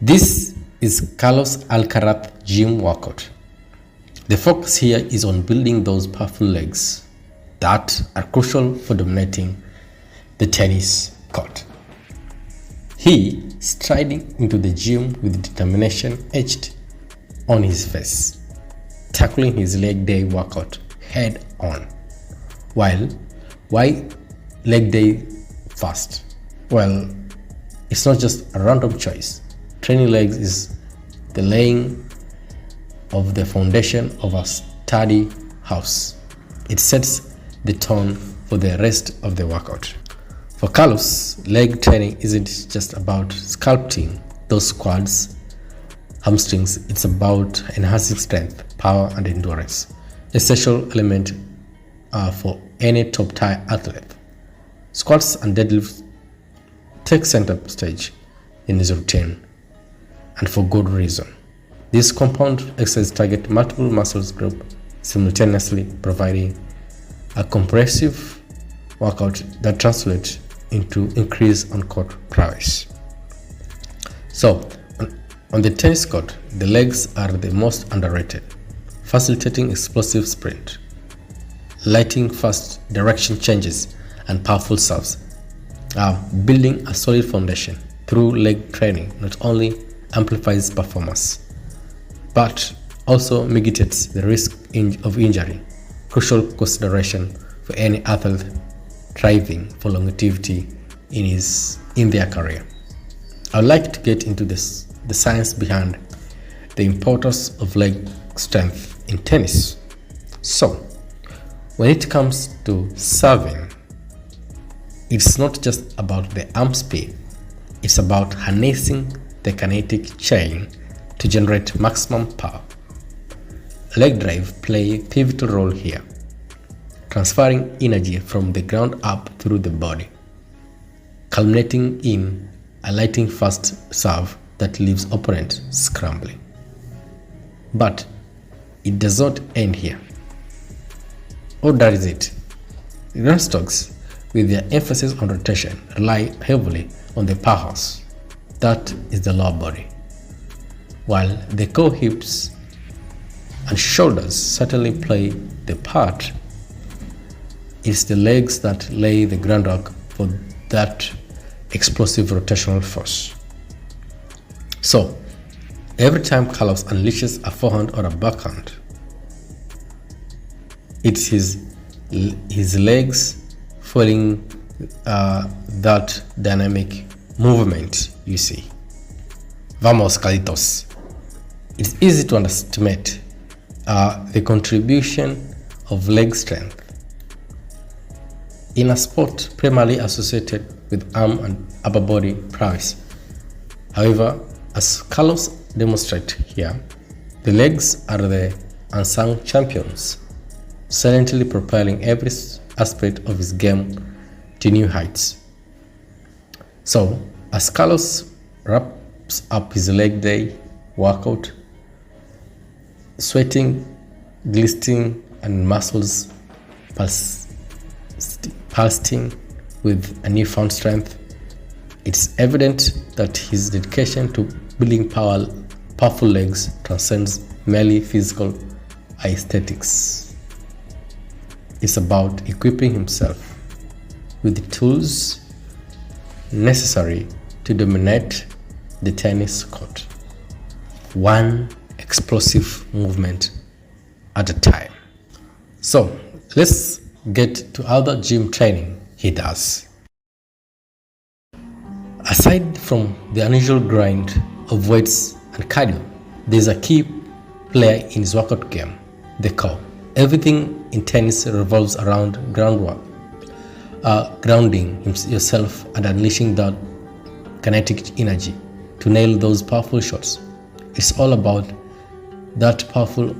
This is Carlos Alcaraz gym workout. The focus here is on building those powerful legs that are crucial for dominating the tennis court. He striding into the gym with determination etched on his face, tackling his leg day workout head on. Why leg day first? Well, it's not just a random choice. Training legs is the laying of the foundation of a sturdy house. It sets the tone for the rest of the workout. For Carlos, leg training isn't just about sculpting those quads, hamstrings. It's about enhancing strength, power, and endurance, essential element for any top-tier athlete. Squats and deadlifts take center stage in his routine, and for good reason. This compound exercise targets multiple muscles groups simultaneously, providing a comprehensive workout that translates into increase on-court prowess. So, on the tennis court, the legs are the most underrated, facilitating explosive sprint, lighting fast direction changes, and powerful serves. Building a solid foundation through leg training not only amplifies performance, but also mitigates the risk of injury, crucial consideration for any athlete striving for longevity in their career. I'd like to get into the science behind the importance of leg strength in tennis. So, when it comes to serving, it's not just about the arm speed, it's about harnessing the kinetic chain to generate maximum power. Leg drive play a pivotal role here, transferring energy from the ground up through the body, culminating in a lightning fast serve that leaves opponent scrambling. But it does not end here. Or does it? Grandstocks, with their emphasis on rotation, rely heavily on the powerhouse, that is the lower body. While the core, hips, and shoulders certainly play the part, it's the legs that lay the groundwork for that explosive rotational force. So, every time Carlos unleashes a forehand or a backhand, it's his legs following that dynamic movement you see. Vamos, Carlitos. It's easy to underestimate the contribution of leg strength in a sport primarily associated with arm and upper body prowess. However, as Carlos demonstrates here, the legs are the unsung champions, silently propelling every aspect of his game to new heights. So, as Carlos wraps up his leg day workout, sweating, glistening, and muscles pulsing with a newfound strength, it's evident that his dedication to building powerful legs transcends merely physical aesthetics. It's about equipping himself with the tools necessary to dominate the tennis court, one explosive movement at a time. So let's get to other gym training he does. Aside from the unusual grind of weights and cardio, there's a key player in his workout game, the core. Everything in tennis revolves around grounding yourself and unleashing that kinetic energy to nail those powerful shots. It's all about that powerful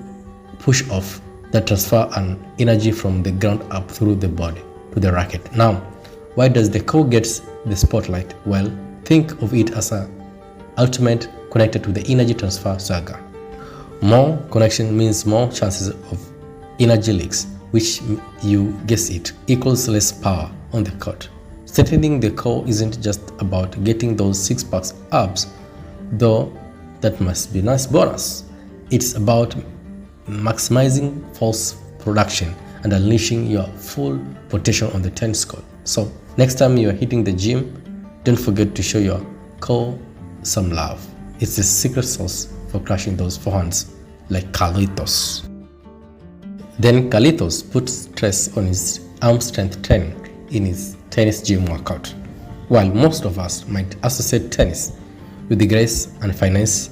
push-off that transfer an energy from the ground up through the body to the racket. Now, why does the core get the spotlight? Well, think of it as an ultimate connected to the energy transfer saga. More connection means more chances of energy leaks, which, you guess it, equals less power on the court. Strengthening the core isn't just about getting those six-pack abs though that must be a nice bonus. It's about maximizing force production and unleashing your full potential on the tennis court. So next time you are hitting the gym, don't forget to show your core some love. It's the secret sauce for crushing those forehands like Carlitos. Then Carlitos put stress on his arm strength training in his tennis gym workout. While most of us might associate tennis with the grace and finesse,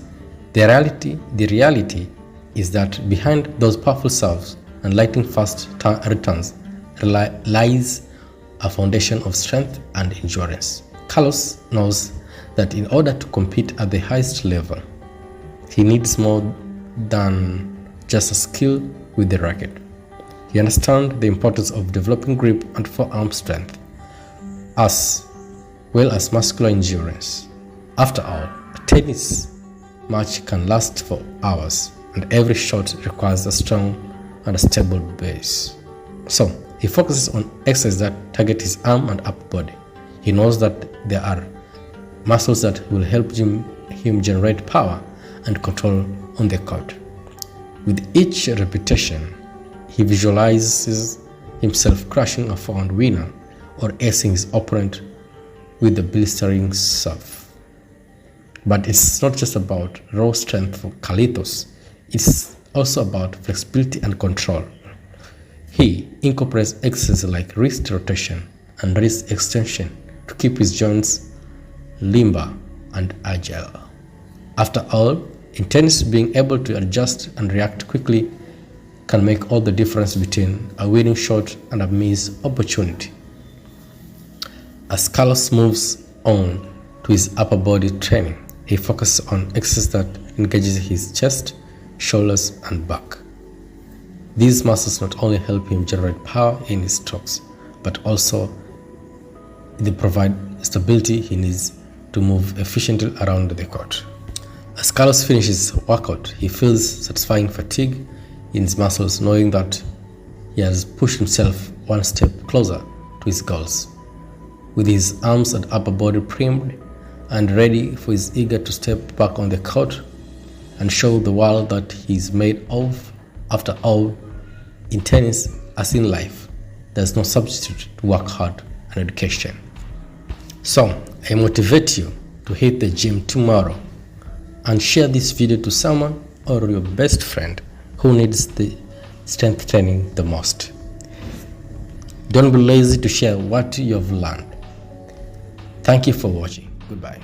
the reality is that behind those powerful serves and lightning fast returns lies a foundation of strength and endurance. Carlos knows that in order to compete at the highest level, he needs more than just a skill with the racket. He understands the importance of developing grip and forearm strength, as well as muscular endurance. After all, a tennis match can last for hours, and every shot requires a strong and a stable base. So, he focuses on exercises that target his arm and upper body. He knows that there are muscles that will help him generate power and control on the court. With each repetition, he visualizes himself crushing a forehand winner or acing his opponent with a blistering serve. But it's not just about raw strength for Carlitos, it's also about flexibility and control. He incorporates exercises like wrist rotation and wrist extension to keep his joints limber and agile. After all, in tennis, being able to adjust and react quickly can make all the difference between a winning shot and a missed opportunity. As Carlos moves on to his upper body training, he focuses on exercises that engages his chest, shoulders, and back. These muscles not only help him generate power in his strokes, but also they provide stability he needs to move efficiently around the court. As Carlos finishes his workout, he feels satisfying fatigue in his muscles, knowing that he has pushed himself one step closer to his goals. With his arms and upper body primed and ready, he's eager to step back on the court and show the world that he's made of. After all, in tennis, as in life, there's no substitute to work hard and education. So, I motivate you to hit the gym tomorrow and share this video to someone or your best friend who needs the strength training the most. Don't be lazy to share what you have learned. Thank you for watching. Goodbye.